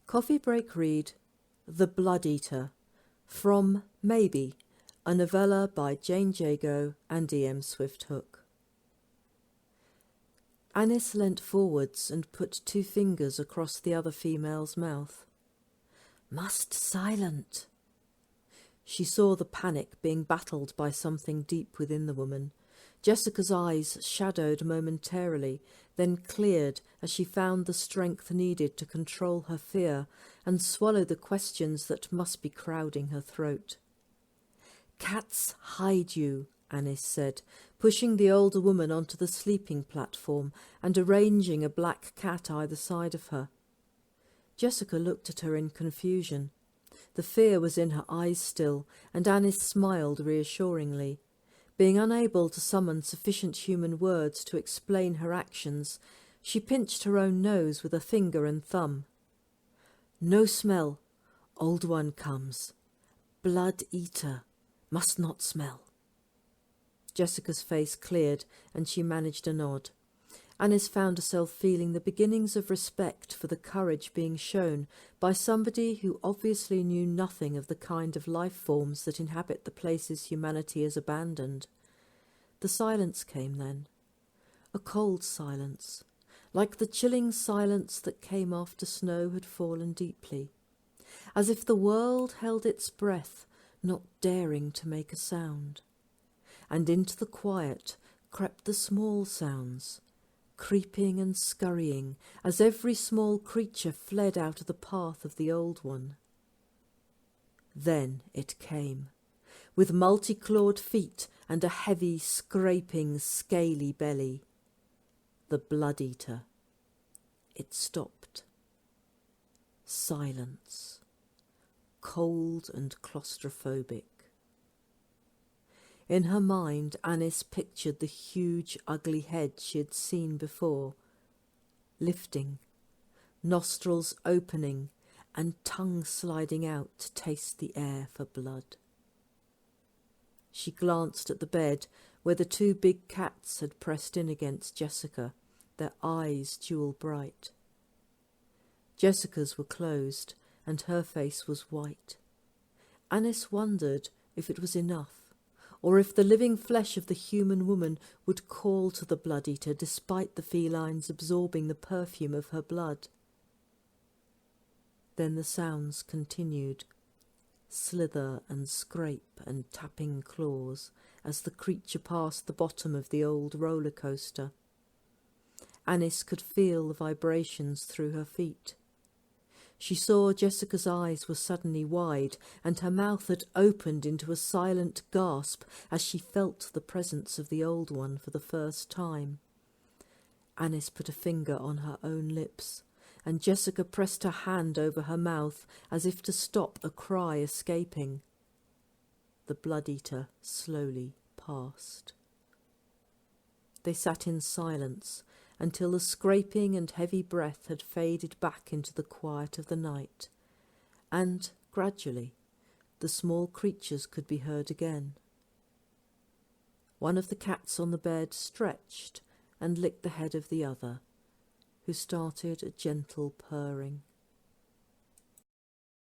Coffee break read The Blood Eater from Maybe, a novella by Jago and E.M. Swift-Hook. Anis leant forwards and put 2 fingers across the other female's mouth. "Must silent." She saw the panic being battled by something deep within the woman. Jessica's eyes shadowed momentarily, then cleared as she found the strength needed to control her fear and swallow the questions that must be crowding her throat. "Cats hide you," Anis said, pushing the older woman onto the sleeping platform and arranging a black cat either side of her. Jessica looked at her in confusion. The fear was in her eyes still, and Anis smiled reassuringly. Being unable to summon sufficient human words to explain her actions, she pinched her own nose with a finger and thumb. "No smell. Old one comes. Blood eater. Must not smell." Jessica's face cleared, and she managed a nod. Anis found herself feeling the beginnings of respect for the courage being shown by somebody who obviously knew nothing of the kind of life forms that inhabit the places humanity has abandoned. The silence came then. A cold silence, like the chilling silence that came after snow had fallen deeply, as if the world held its breath, not daring to make a sound. And into the quiet crept the small sounds, creeping and scurrying as every small creature fled out of the path of the old one. Then it came, with multi-clawed feet and a heavy, scraping, scaly belly. The Blood Eater. It stopped. Silence. Cold and claustrophobic. In her mind, Anis pictured the huge, ugly head she had seen before, lifting, nostrils opening, and tongue sliding out to taste the air for blood. She glanced at the bed where the 2 big cats had pressed in against Jessica, their eyes jewel bright. Jessica's were closed, and her face was white. Anis wondered if it was enough, or if the living flesh of the human woman would call to the Blood Eater despite the felines absorbing the perfume of her blood. Then the sounds continued, slither and scrape and tapping claws as the creature passed the bottom of the old roller coaster. Anis could feel the vibrations through her feet. She saw Jessica's eyes were suddenly wide, and her mouth had opened into a silent gasp as she felt the presence of the old one for the first time. Anis put a finger on her own lips, and Jessica pressed her hand over her mouth as if to stop a cry escaping. The Blood Eater slowly passed. They sat in silence until the scraping and heavy breath had faded back into the quiet of the night, and, gradually, the small creatures could be heard again. One of the cats on the bed stretched and licked the head of the other, who started a gentle purring.